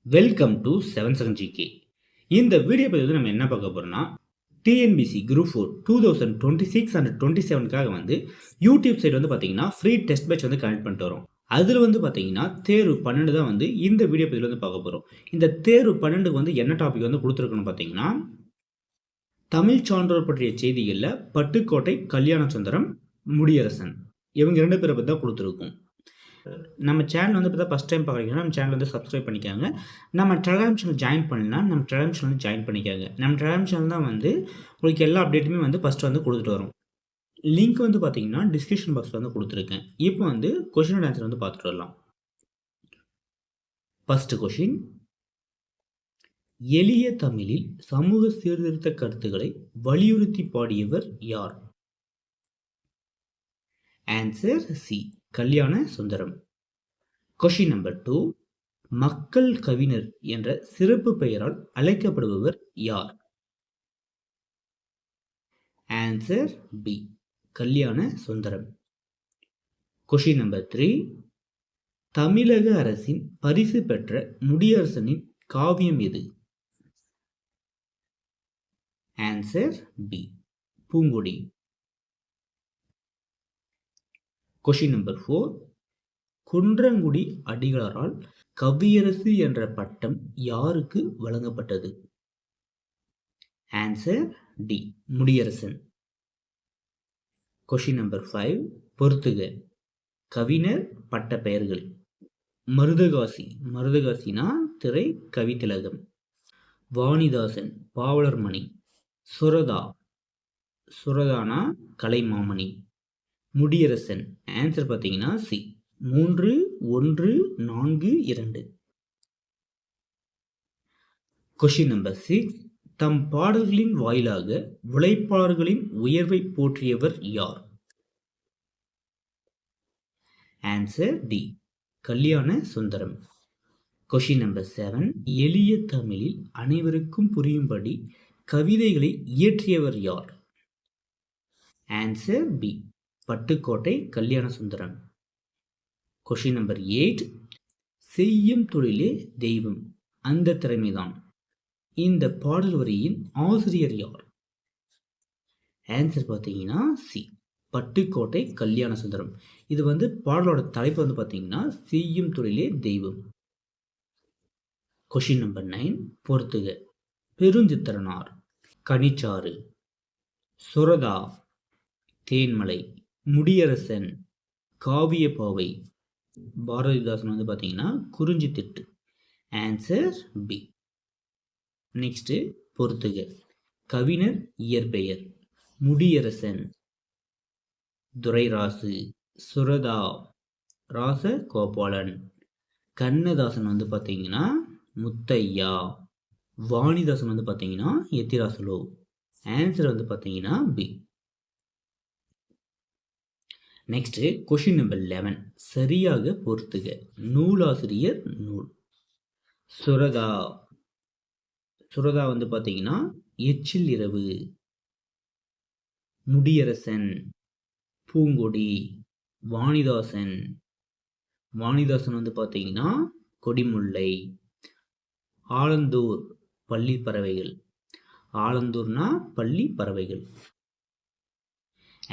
Welcome to 7 GK. இந்த video பதிவில் நம்ம என்ன பார்க்க போறோம்னா, டிஎன்பிசி குரூப் 4 2026 அண்ட் 27க்காக வந்து யூடியூப் சைட் வந்து பார்த்தீங்கன்னா ஃப்ரீ டெஸ்ட் பேட்ச் வந்து கனெக்ட் பண்ணிட்டு வரோம். அதில் வந்து பார்த்தீங்கன்னா தேர்வு 12 தான் வந்து இந்த வீடியோ பதிவில் வந்து பார்க்க போகிறோம். இந்த தேர்வு 12க்கு வந்து என்ன டாபிக் வந்து கொடுத்துருக்கணும் பார்த்தீங்கன்னா, தமிழ் சான்றோர் பற்றிய செய்திகளில் பட்டுக்கோட்டை கல்யாண சுந்தரம், முடியரசன் இவங்க 2 பேரை பற்றி தான் கொடுத்துருக்கோம். நம்ம சேனல் வந்து இப்போ ஃபஸ்ட் டைம் பார்க்குறீங்கன்னா நம்ம சேனல் வந்து சப்ஸ்கிரைப் பண்ணிக்காங்க. நம்ம டெலிகிராம் சேனல் ஜாயின் பண்ணலாம், நம்ம டெலிகிராம் சேனல் ஜாயின் பண்ணிக்காங்க. நம்ம டெலிகிராம் சேனல் தான் வந்து உங்களுக்கு எல்லா அப்டேட்டுமே வந்து ஃபஸ்ட்டு வந்து கொடுத்துட்டு வரும். லிங்க் வந்து பார்த்தீங்கன்னா டிஸ்கிரிப்ஷன் பாக்ஸில் வந்து கொடுத்துருக்கேன். இப்போ வந்து கொஷின் அண்ட் ஆன்சர் வந்து பார்த்துட்டு வரலாம். ஃபஸ்ட்டு கொஷின், எளிய தமிழில் சமூக சீர்திருத்த கருத்துக்களை வலியுறுத்தி பாடியவர் யார்? Answer C, Kalyana Sundaram. Question number 2, மக்கள் கவிஞர் என்ற சிறப்பு பெயரால் அழைக்கப்படுபவர் யார்? Answer B, Kalyana Sundaram. Question number 3, தமிழக அரசின் பரிசு பெற்ற முடியரசனின் காவியம் எது? Answer B, Poongodi. Question number 4, Kunrakudi அடிகளாரால் கவியரசு என்ற பட்டம் யாருக்கு வழங்கப்பட்டது? Answer D, Mudiyarasan. Question number 5, பொறுத்துக. கவிஞர் பட்ட பெயர்கள். மருதகாசி, மருதகாசினா திரை கவித்திலகம். வாணிதாசன், பாவலர்மணி. சுரதா, சுரதானா கலைமாமணி. முடியரசன், ஆன்சர் பார்த்தீங்கன்னா சி, 3, 1, 4, 2. கொஷின் நம்பர் 6, தம் பாடல்களின் வாயிலாக உழைப்பாளர்களின் உயர்வை போற்றியவர் யார்? Answer D, Kalyana Sundaram. Question number 7, எளிய தமிழில் அனைவருக்கும் புரியும்படி கவிதைகளை இயற்றியவர் யார்? Answer B, Pattukkottai Kalyana Sundaram. Question number 8, செய்யும் தொழிலே தெய்வம் அந்த திறமைதான். இந்த பாடல் வரியின் ஆசிரியர் யார்? ஆன்சர் பார்த்தீங்கன்னா சி, பட்டுக்கோட்டை கல்யாண சுந்தரம். இது வந்து பாடலோட தலைப்பு வந்து பார்த்தீங்கன்னா செய்யும் தொழிலே தெய்வம். கொஷின் நம்பர் 9, பொறுத்துக. பெருஞ்சித்திரனார், கனிச்சாறு. சுரதா, தேன்மலை. முடியரசன், காவிய பாவை. பாரதிதாசன் வந்து பார்த்தீங்கன்னா குறிஞ்சி திட்டு. Answer B. நெக்ஸ்ட், பொறுத்துக. கவிஞர் இயற்பெயர். முடியரசன், துரைராசு. சுரதா, ராசகோபாலன். கண்ணதாசன் வந்து பார்த்தீங்கன்னா முத்தையா. வாணிதாசன் வந்து பார்த்தீங்கன்னா எத்திராசுலு. ஆன்சர் வந்து பார்த்தீங்கன்னா பி. நெக்ஸ்ட், கொஷின் நம்பர் 11, சரியாக பொறுத்துக. நூலாசிரியர், நூல். சுரதா, சுரதா வந்து பார்த்தீங்கன்னா எச்சில் இரவு. முடியரசன், பூங்கொடி. வாணிதாசன், வாணிதாசன் வந்து பார்த்தீங்கன்னா கொடிமுல்லை. ஆலந்தூர், பள்ளி பறவைகள். ஆலந்தூர்னா பள்ளி பறவைகள்.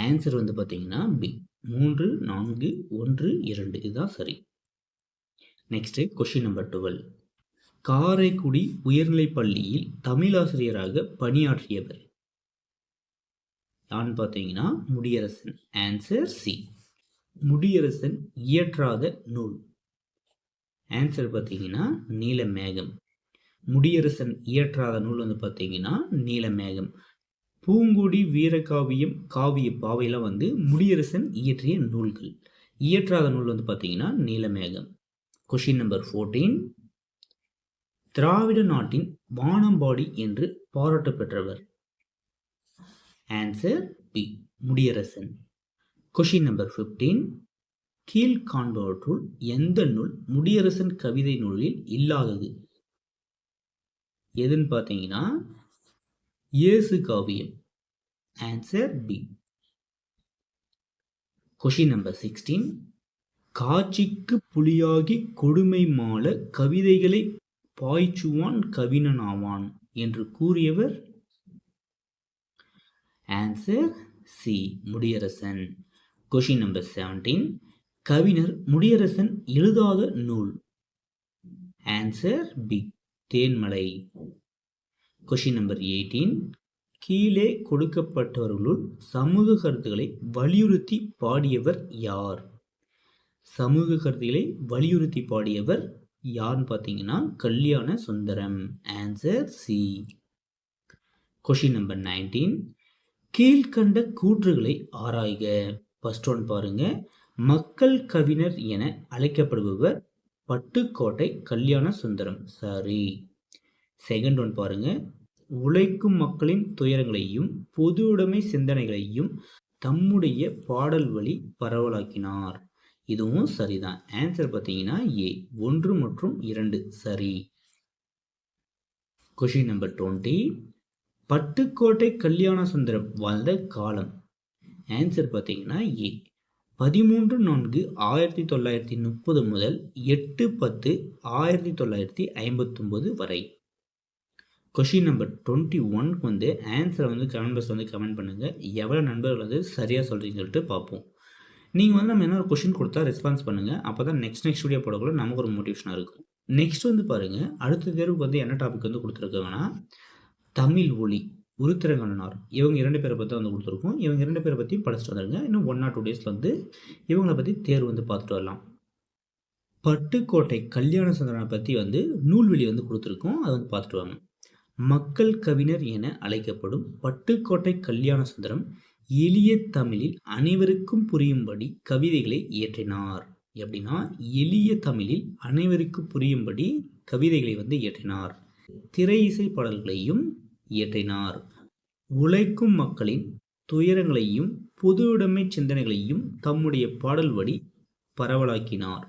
ஆன்சர் வந்து பார்த்தீங்கன்னா பி, 3, 4, 1, 2. இதுதான் சரி. நெக்ஸ்ட், கொஷின் நம்பர் 12, காரைக்குடி உயர்நிலைப் பள்ளியில் தமிழாசிரியராக பணியாற்றியவர் யான்னு பார்த்தீங்கன்னா முடியரசன். ஆன்சர் சி, முடியரசன் இயற்றாத நூல். ஆன்சர் பார்த்தீங்கன்னா நீலமேகம். முடியரசன் இயற்றாத நூல் வந்து பார்த்தீங்கன்னா நீலமேகம். பூங்குடி, வீரகாவியம், காவிய பாவையெல்லாம் வந்து முடியரசன் இயற்றிய நூல்கள். இயற்றாத நூல் வந்து பார்த்தீங்கன்னா நீலமேகம். கொஷின் நம்பர் 14, திராவிட நாட்டின் வானம்பாடி என்று பாராட்டு பெற்றவர். Answer B, Mudiyarasan. Question number 15, கீழ்காண்பவற்றுள் எந்த நூல் முடியரசன் கவிதை நூலில் இல்லாதது? எதுன்னு பார்த்தீங்கன்னா இயேசு காவியம். Answer B. கொஷின் நம்பர் 16, காட்சிக்கு புலியாகி கொடுமை மாள கவிதைகளை பாய்ச்சுவான் கவிஞன் ஆவான் என்று கூறியவர்? Answer C, Mudiyarasan. Question number 17. கவிஞர் முடியரசன் எழுதாத நூல்? Answer B, Thenmalai. Question number 18. கீழே கொடுக்கப்பட்டவர்களுள் சமூக கருத்துக்களை வலியுறுத்தி பாடியவர் யார்? சமூக கருத்துக்களை வலியுறுத்தி பாடியவர் யாருன்னு பார்த்தீங்கன்னா Kalyana Sundaram. Answer C. Question number 19. கீழ்கண்ட கூற்றுகளை ஆராய்க. ஃபர்ஸ்ட் ஒன் பாருங்க. மக்கள் கவிஞர் என அழைக்கப்படுபவர் பட்டுக்கோட்டை கல்யாண சுந்தரம். சரி. செகண்ட் ஒன் பாருங்க. உழைக்கும் மக்களின் துயரங்களையும் பொது உடைமை சிந்தனைகளையும் தம்முடைய பாடல் வழி பரவலாக்கினார். இதுவும் சரிதான். ஆன்சர் பார்த்தீங்கன்னா ஏ, 1 மற்றும் 2 சரி. Question number 20. பட்டுக்கோட்டை கல்யாண சுந்தரம் வாழ்ந்த காலம்? ஆன்சர் பார்த்தீங்கன்னா ஏ, 13/4/1930 முதல் 8/10/1959 வரை. கொஷின் நம்பர் 21 வந்து ஆன்சரை வந்து கமெண்ட் பாக்ஸ் வந்து கமெண்ட் பண்ணுங்கள். எவ்வளோ நண்பர்கள் வந்து சரியாக சொல்கிறீங்கன்னு சொல்லிட்டு பார்ப்போம். நீங்கள் வந்து நம்ம என்ன ஒரு கொஷின் கொடுத்தா ரெஸ்பான்ஸ் பண்ணுங்கள். அப்போ தான் நெக்ஸ்ட் வீடியோ போடக்குள்ள நமக்கு ஒரு மோட்டிவேஷனாக இருக்கும். நெக்ஸ்ட் வந்து பாருங்கள், அடுத்த தேர்வுக்கு வந்து என்ன டாபிக் வந்து கொடுத்துருக்காங்கன்னா தமிழ் ஒளி, உருத்திரங்கண்ணனார், இவங்க 2 பேரை பற்றி வந்து கொடுத்துருக்கோம். இவங்க 2 பேரை பற்றி படிச்சுட்டு வந்துருங்க. இன்னும் 1 or 2 டேஸில் வந்து இவங்களை பற்றி தேர்வு வந்து பார்த்துட்டு வரலாம். பட்டுக்கோட்டை கல்யாண சுந்தரனை பற்றி வந்து நூல்வெளி வந்து கொடுத்துருக்கோம். அதை வந்து பார்த்துட்டு வாங்க. மக்கள் கவிஞர் என அழைக்கப்படும் பட்டுக்கோட்டை கல்யாண சுந்தரம் எளிய தமிழில் அனைவருக்கும் புரியும்படி கவிதைகளை இயற்றினார். எப்படின்னா எளிய தமிழில் அனைவருக்கும் புரியும்படி கவிதைகளை வந்து இயற்றினார். திரை இசை பாடல்களையும் இயற்றினார். உழைக்கும் மக்களின் துயரங்களையும் பொது உடைமை சிந்தனைகளையும் தம்முடைய பாடல் வழி பரவலாக்கினார்.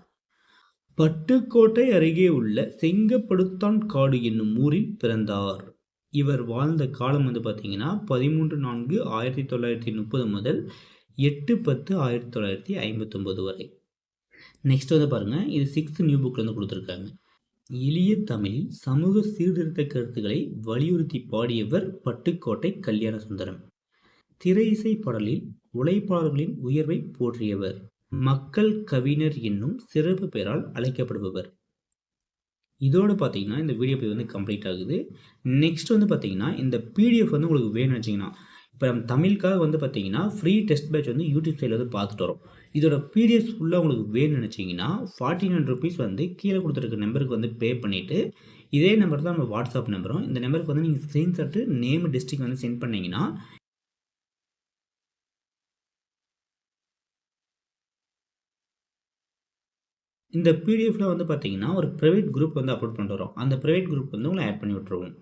பட்டுக்கோட்டை அருகே உள்ள செங்கப்படுத்தான் காடு என்னும் ஊரில் பிறந்தார். இவர் வாழ்ந்த காலம் வந்து பார்த்தீங்கன்னா 13/4/1930 முதல் 8/10/1959 வரை. நெக்ஸ்ட் வந்து பாருங்க, இது 6th நியூ புக்ல வந்து கொடுத்துருக்காங்க. எளிய தமிழில் சமூக சீர்திருத்த கருத்துக்களை வலியுறுத்தி பாடியவர் பட்டுக்கோட்டை கல்யாண சுந்தரம். திரை இசை பாடலில் உழைப்பாளர்களின் உயர்வை போற்றியவர். மக்கள் கவிஞர் என்னும் சிறப்பு பெயரால் அழைக்கப்படுபவர். இதோடு பார்த்தீங்கன்னா இந்த வீடியோ வந்து கம்ப்ளீட் ஆகுது. நெக்ஸ்ட் வந்து பார்த்தீங்கன்னா இந்த பிடிஎஃப் வந்து உங்களுக்கு வேணும்னு வச்சிங்கன்னா, இப்போ நம்ம தமிழுக்காக வந்து பார்த்தீங்கன்னா ஃப்ரீ டெஸ்ட் பேட்ச் வந்து யூடியூப் சைடில் வந்து பார்த்துட்டு வரோம். இதோட பிடிஎஃப் ஃபுல்லாக உங்களுக்கு வேணும்னு நினச்சிங்கன்னா 49 rupees வந்து கீழே கொடுத்துருக்க நம்பருக்கு வந்து பே பண்ணிவிட்டு, இதே நம்பர் தான் நம்ம வாட்ஸ்அப் நம்பரும். இந்த நம்பருக்கு வந்து நீங்கள் ஸ்க்ரீன்ஷாட்டு நேம் டிஸ்ட்ரிக்ட் வந்து சென்ட் பண்ணிங்கன்னா இந்த பிடிஎஃப்ல வந்து பார்த்தீங்கன்னா ஒரு ப்ரைவேட் குரூப் வந்து அப்லோட் பண்ணிட்டு வரோம். அந்த ப்ரைவேட் குரூப் வந்து உங்களை ஆட் பண்ணி விட்டுருவோம்.